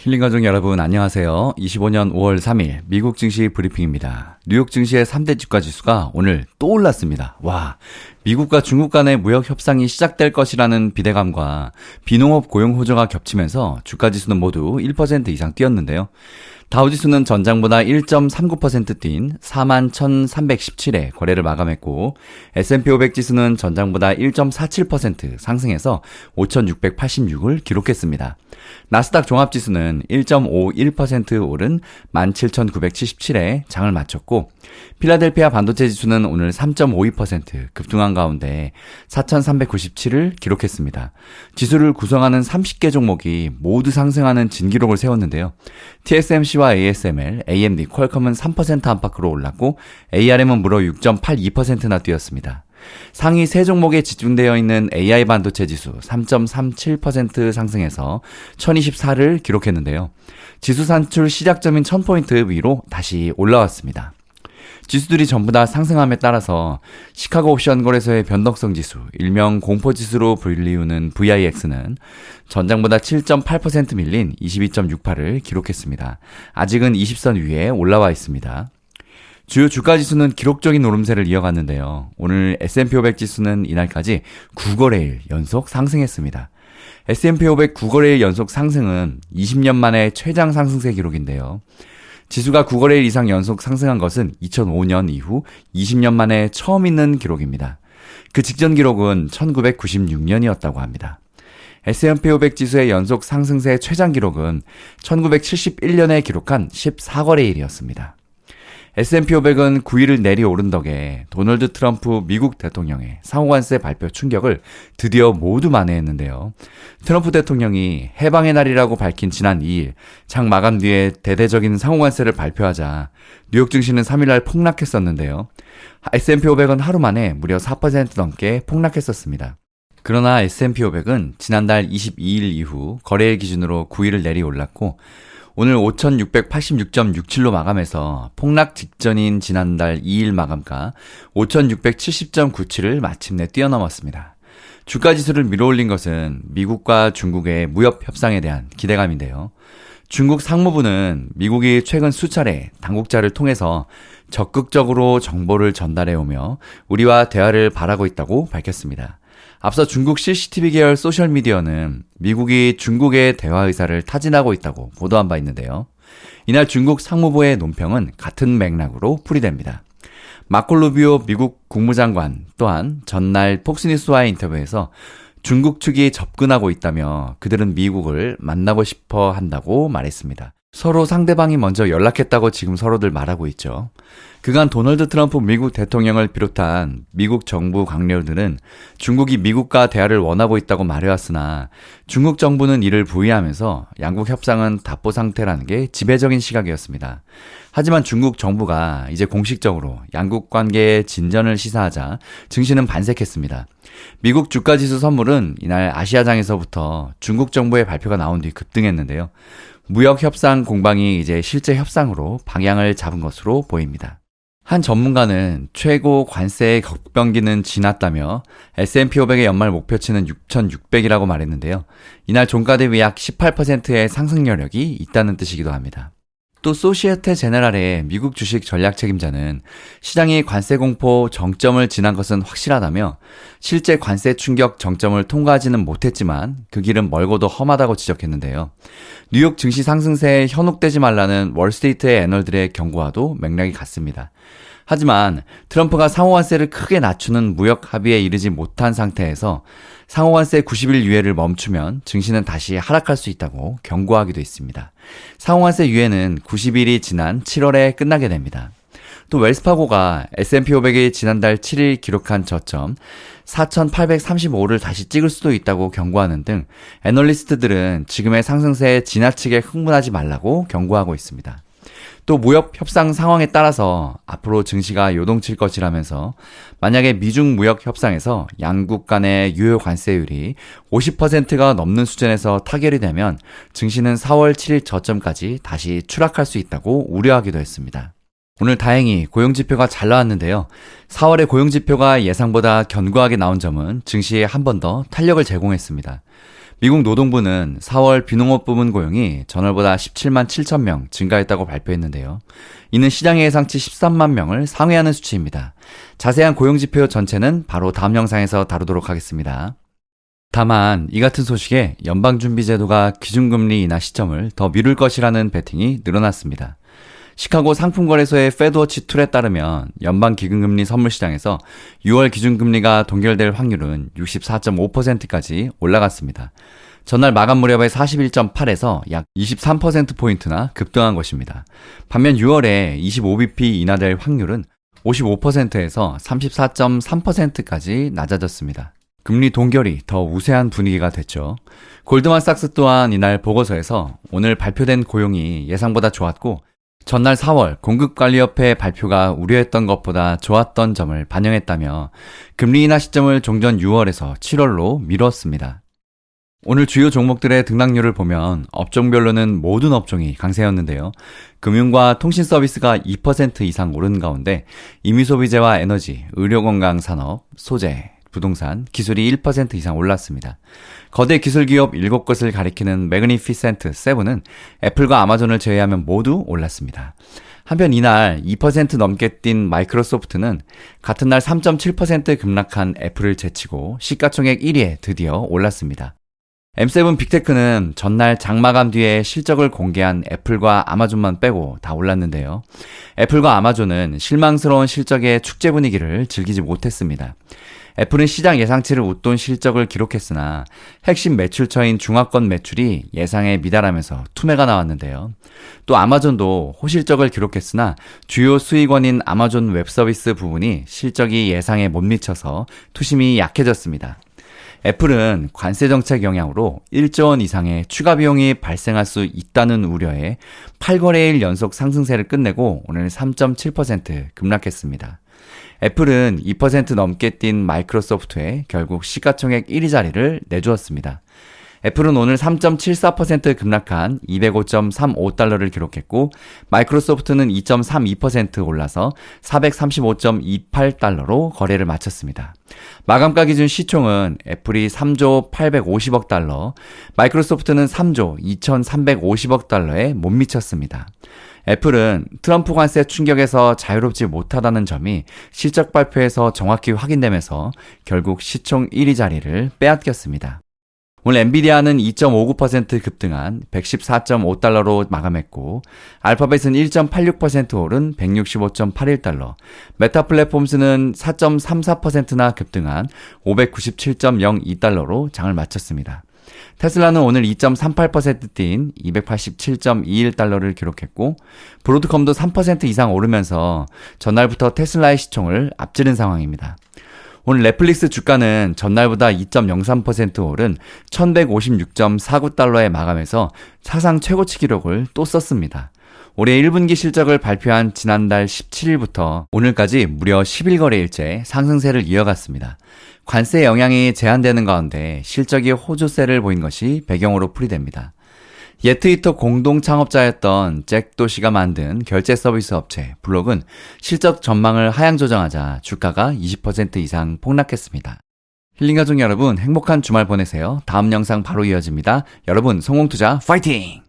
힐링가족 여러분 안녕하세요. 25년 5월 3일 미국 증시 브리핑입니다. 뉴욕 증시의 3대 주가지수가 오늘 또 올랐습니다. 와, 미국과 중국 간의 무역 협상이 시작될 것이라는 비대감과 비농업 고용 호조가 겹치면서 주가지수는 모두 1% 이상 뛰었는데요. 다우지수는 전장보다 1.39% 뛴 41,317에 거래를 마감했고 S&P 500 지수는 전장보다 1.47% 상승해서 5,686을 기록했습니다. 나스닥 종합지수는 1.51% 오른 17,977에 장을 마쳤고 필라델피아 반도체 지수는 오늘 3.52% 급등한 가운데 4,397을 기록했습니다. 지수를 구성하는 30개 종목이 모두 상승하는 진기록을 세웠는데요. TSMC와 ASML, AMD, 퀄컴은 3% 안팎으로 올랐고 ARM은 무려 6.82%나 뛰었습니다. 상위 3종목에 집중되어 있는 AI 반도체 지수 3.37% 상승해서 1024를 기록했는데요. 지수 산출 시작점인 1000포인트 위로 다시 올라왔습니다. 지수들이 전부 다 상승함에 따라서 시카고 옵션 거래소의 변동성 지수, 일명 공포지수로 불리우는 VIX는 전장보다 7.8% 밀린 22.68을 기록했습니다. 아직은 20선 위에 올라와 있습니다. 주요 주가지수는 기록적인 오름세를 이어갔는데요. 오늘 S&P 500 지수는 이날까지 9거래일 연속 상승했습니다. S&P 500 9거래일 연속 상승은 20년 만에 최장 상승세 기록인데요. 지수가 9거래일 이상 연속 상승한 것은 2005년 이후 20년 만에 처음 있는 기록입니다. 그 직전 기록은 1996년이었다고 합니다. S&P 500 지수의 연속 상승세 최장 기록은 1971년에 기록한 14거래일이었습니다. S&P 500은 9일을 내려오른 덕에 도널드 트럼프 미국 대통령의 상호관세 발표 충격을 드디어 모두 만회했는데요. 트럼프 대통령이 해방의 날이라고 밝힌 지난 2일 장 마감 뒤에 대대적인 상호관세를 발표하자 뉴욕 증시는 3일날 폭락했었는데요. S&P 500은 하루 만에 무려 4% 넘게 폭락했었습니다. 그러나 S&P 500은 지난달 22일 이후 거래일 기준으로 9일을 내려올랐고 오늘 5,686.67로 마감해서 폭락 직전인 지난달 2일 마감가 5,670.97을 마침내 뛰어넘었습니다. 주가지수를 밀어올린 것은 미국과 중국의 무역 협상에 대한 기대감인데요. 중국 상무부는 미국이 최근 수차례 당국자를 통해서 적극적으로 정보를 전달해오며 우리와 대화를 바라고 있다고 밝혔습니다. 앞서 중국 CCTV 계열 소셜미디어는 미국이 중국의 대화 의사를 타진하고 있다고 보도한 바 있는데요. 이날 중국 상무부의 논평은 같은 맥락으로 풀이됩니다. 마코 루비오 미국 국무장관 또한 전날 폭스뉴스와의 인터뷰에서 중국 측이 접근하고 있다며 그들은 미국을 만나고 싶어 한다고 말했습니다. 서로 상대방이 먼저 연락했다고 지금 서로들 말하고 있죠. 그간 도널드 트럼프 미국 대통령을 비롯한 미국 정부 관료들은 중국이 미국과 대화를 원하고 있다고 말해왔으나 중국 정부는 이를 부인하면서 양국 협상은 답보 상태라는 게 지배적인 시각이었습니다. 하지만 중국 정부가 이제 공식적으로 양국 관계의 진전을 시사하자 증시는 반색했습니다. 미국 주가지수 선물은 이날 아시아장에서부터 중국 정부의 발표가 나온 뒤 급등했는데요. 무역 협상 공방이 이제 실제 협상으로 방향을 잡은 것으로 보입니다. 한 전문가는 최고 관세의 격변기는 지났다며 S&P 500의 연말 목표치는 6,600이라고 말했는데요. 이날 종가 대비 약 18%의 상승 여력이 있다는 뜻이기도 합니다. 또 소시에테 제네랄의 미국 주식 전략 책임자는 시장이 관세 공포 정점을 지난 것은 확실하다며 실제 관세 충격 정점을 통과하지는 못했지만 그 길은 멀고도 험하다고 지적했는데요. 뉴욕 증시 상승세에 현혹되지 말라는 월스트리트의 애널들의 경고와도 맥락이 같습니다. 하지만 트럼프가 상호관세를 크게 낮추는 무역 합의에 이르지 못한 상태에서 상호관세 90일 유예를 멈추면 증시는 다시 하락할 수 있다고 경고하기도 했습니다. 상호관세 유예는 90일이 지난 7월에 끝나게 됩니다. 또 웰스파고가 S&P 500이 지난달 7일 기록한 저점 4,835를 다시 찍을 수도 있다고 경고하는 등 애널리스트들은 지금의 상승세에 지나치게 흥분하지 말라고 경고하고 있습니다. 또 무역 협상 상황에 따라서 앞으로 증시가 요동칠 것이라면서 만약에 미중 무역 협상에서 양국 간의 유효 관세율이 50%가 넘는 수준에서 타결이 되면 증시는 4월 7일 저점까지 다시 추락할 수 있다고 우려하기도 했습니다. 오늘 다행히 고용지표가 잘 나왔는데요. 4월의 고용지표가 예상보다 견고하게 나온 점은 증시에 한 번 더 탄력을 제공했습니다. 미국 노동부는 4월 비농업 부문 고용이 전월보다 17만 7천 명 증가했다고 발표했는데요. 이는 시장의 예상치 13만 명을 상회하는 수치입니다. 자세한 고용지표 전체는 바로 다음 영상에서 다루도록 하겠습니다. 다만 이 같은 소식에 연방준비제도가 기준금리 인하 시점을 더 미룰 것이라는 베팅이 늘어났습니다. 시카고 상품거래소의 페드워치 툴에 따르면 연방기금금리 선물시장에서 6월 기준금리가 동결될 확률은 64.5%까지 올라갔습니다. 전날 마감 무렵에 41.8에서 약 23%포인트나 급등한 것입니다. 반면 6월에 25bp 인하될 확률은 55%에서 34.3%까지 낮아졌습니다. 금리 동결이 더 우세한 분위기가 됐죠. 골드만삭스 또한 이날 보고서에서 오늘 발표된 고용이 예상보다 좋았고 전날 4월 공급관리협회 발표가 우려했던 것보다 좋았던 점을 반영했다며 금리 인하 시점을 종전 6월에서 7월로 미뤘습니다. 오늘 주요 종목들의 등락률을 보면 업종별로는 모든 업종이 강세였는데요. 금융과 통신 서비스가 2% 이상 오른 가운데 임의소비재와 에너지, 의료건강산업, 소재, 부동산, 기술이 1% 이상 올랐습니다. 거대 기술기업 7곳을 가리키는 매그니피센트 7은 애플과 아마존을 제외하면 모두 올랐습니다. 한편 이날 2% 넘게 뛴 마이크로소프트는 같은 날 3.7% 급락한 애플을 제치고 시가총액 1위에 드디어 올랐습니다. M7 빅테크는 전날 장마감 뒤에 실적을 공개한 애플과 아마존만 빼고 다 올랐는데요. 애플과 아마존은 실망스러운 실적의 축제 분위기를 즐기지 못했습니다. 애플은 시장 예상치를 웃돈 실적을 기록했으나 핵심 매출처인 중화권 매출이 예상에 미달하면서 투매가 나왔는데요. 또 아마존도 호실적을 기록했으나 주요 수익원인 아마존 웹서비스 부분이 실적이 예상에 못 미쳐서 투심이 약해졌습니다. 애플은 관세 정책 영향으로 1조 원 이상의 추가 비용이 발생할 수 있다는 우려에 8거래일 연속 상승세를 끝내고 오늘 3.7% 급락했습니다. 애플은 2% 넘게 뛴 마이크로소프트에 결국 시가총액 1위 자리를 내주었습니다. 애플은 오늘 3.74% 급락한 205.35달러를 기록했고 마이크로소프트는 2.32% 올라서 435.28달러로 거래를 마쳤습니다. 마감가 기준 시총은 애플이 3조 850억 달러, 마이크로소프트는 3조 2350억 달러에 못 미쳤습니다. 애플은 트럼프 관세 충격에서 자유롭지 못하다는 점이 실적 발표에서 정확히 확인되면서 결국 시총 1위 자리를 빼앗겼습니다. 오늘 엔비디아는 2.59% 급등한 114.5달러로 마감했고 알파벳은 1.86% 오른 165.81달러, 메타 플랫폼스는 4.34%나 급등한 597.02달러로 장을 마쳤습니다. 테슬라는 오늘 2.38% 뛴 287.21달러를 기록했고 브로드컴도 3% 이상 오르면서 전날부터 테슬라의 시총을 앞지른 상황입니다. 오늘 넷플릭스 주가는 전날보다 2.03% 오른 1156.49달러에 마감해서 사상 최고치 기록을 또 썼습니다. 올해 1분기 실적을 발표한 지난달 17일부터 오늘까지 무려 10일거래일째 상승세를 이어갔습니다. 관세 영향이 제한되는 가운데 실적이 호조세를 보인 것이 배경으로 풀이됩니다. 옛 트위터 공동 창업자였던 잭 도시가 만든 결제 서비스 업체 블록은 실적 전망을 하향 조정하자 주가가 20% 이상 폭락했습니다. 힐링가족 여러분, 행복한 주말 보내세요. 다음 영상 바로 이어집니다. 여러분, 성공투자 파이팅!